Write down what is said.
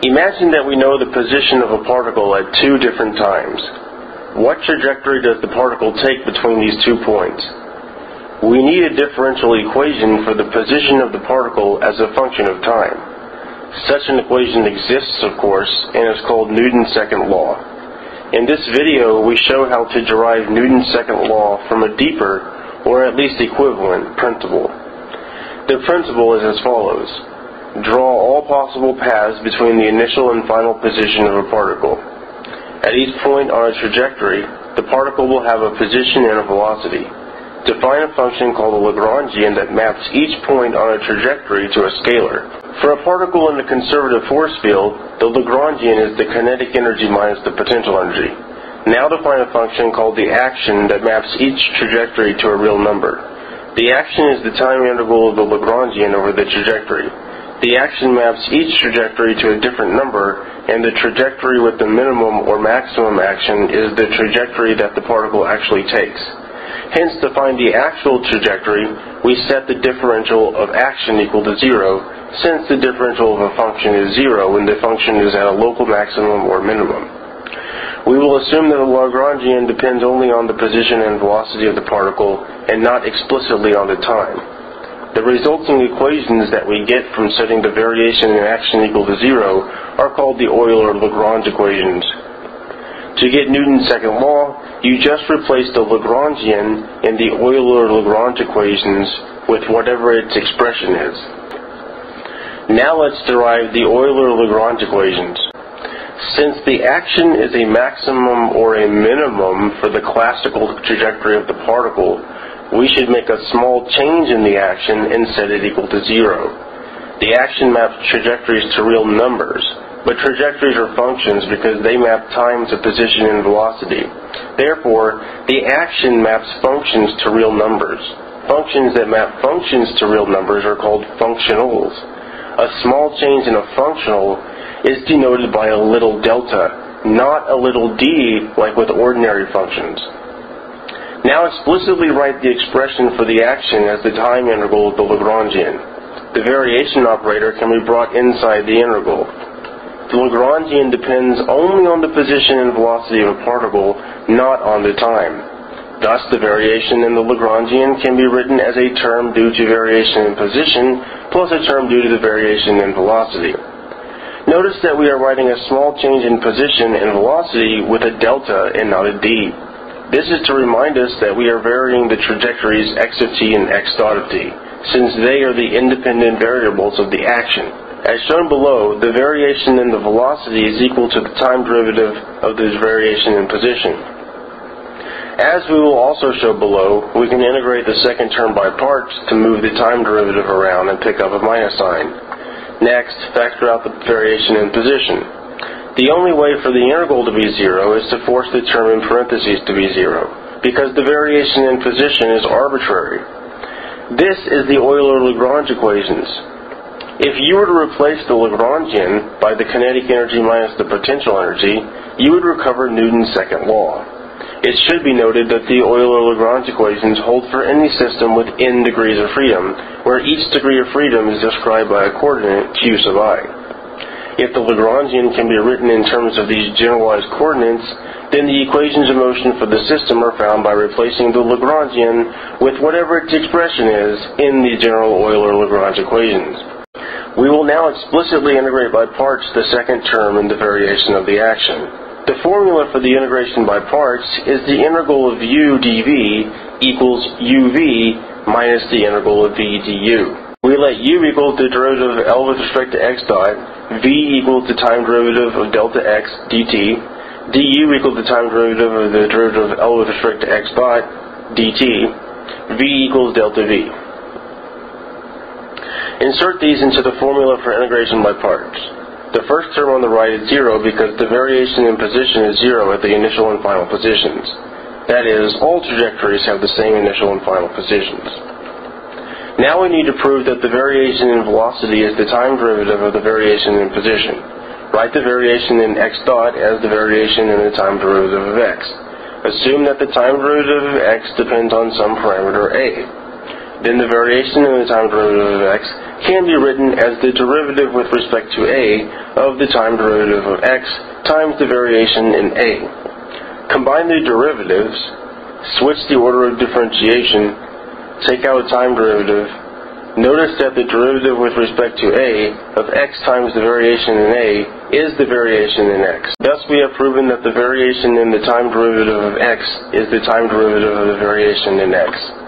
Imagine that we know the position of a particle at two different times. What trajectory does the particle take between these 2 points? We need a differential equation for the position of the particle as a function of time. Such an equation exists, of course, and is called Newton's second law. In this video, we show how to derive Newton's second law from a deeper, or at least equivalent, principle. The principle is as follows. Draw all possible paths between the initial and final position of a particle. At each point on a trajectory, the particle will have a position and a velocity. Define a function called a Lagrangian that maps each point on a trajectory to a scalar. For a particle in the conservative force field, the Lagrangian is the kinetic energy minus the potential energy. Now define a function called the action that maps each trajectory to a real number. The action is the time integral of the Lagrangian over the trajectory. The action maps each trajectory to a different number, and the trajectory with the minimum or maximum action is the trajectory that the particle actually takes. Hence, to find the actual trajectory, we set the differential of action equal to 0, since the differential of a function is 0 when the function is at a local maximum or minimum. We will assume that the Lagrangian depends only on the position and velocity of the particle, and not explicitly on the time. The resulting equations that we get from setting the variation in action equal to 0 are called the Euler-Lagrange equations. To get Newton's second law, you just replace the Lagrangian in the Euler-Lagrange equations with whatever its expression is. Now let's derive the Euler-Lagrange equations. Since the action is a maximum or a minimum for the classical trajectory of the particle, we should make a small change in the action and set it equal to 0. The action maps trajectories to real numbers, but trajectories are functions because they map time to position and velocity. Therefore, the action maps functions to real numbers. Functions that map functions to real numbers are called functionals. A small change in a functional is denoted by a little delta, not a little d like with ordinary functions. Now explicitly write the expression for the action as the time integral of the Lagrangian. The variation operator can be brought inside the integral. The Lagrangian depends only on the position and velocity of a particle, not on the time. Thus, the variation in the Lagrangian can be written as a term due to variation in position plus a term due to the variation in velocity. Notice that we are writing a small change in position and velocity with a delta and not a d. This is to remind us that we are varying the trajectories x of t and x dot of t, since they are the independent variables of the action. As shown below, the variation in the velocity is equal to the time derivative of the variation in position. As we will also show below, we can integrate the second term by parts to move the time derivative around and pick up a minus sign. Next, factor out the variation in position. The only way for the integral to be 0 is to force the term in parentheses to be 0, because the variation in position is arbitrary. This is the Euler-Lagrange equations. If you were to replace the Lagrangian by the kinetic energy minus the potential energy, you would recover Newton's second law. It should be noted that the Euler-Lagrange equations hold for any system with n degrees of freedom, where each degree of freedom is described by a coordinate q sub I. If the Lagrangian can be written in terms of these generalized coordinates, then the equations of motion for the system are found by replacing the Lagrangian with whatever its expression is in the general Euler-Lagrange equations. We will now explicitly integrate by parts the second term in the variation of the action. The formula for the integration by parts is the integral of u dv equals uv minus the integral of v du. We let u equal the derivative of L with respect to x dot, v equal the time derivative of delta x dt, du equal the time derivative of the derivative of L with respect to x dot dt, v equals delta v. Insert these into the formula for integration by parts. The first term on the right is 0 because the variation in position is 0 at the initial and final positions. That is, all trajectories have the same initial and final positions. Now we need to prove that the variation in velocity is the time derivative of the variation in position. Write the variation in x dot as the variation in the time derivative of x. Assume that the time derivative of x depends on some parameter a. then the variation in the time derivative of x can be written as the derivative with respect to a of the time derivative of x times the variation in a. Combine the derivatives, switch the order of differentiation, take out a time derivative. Notice that the derivative with respect to a of x times the variation in a is the variation in x. Thus we have proven that the variation in the time derivative of x is the time derivative of the variation in x.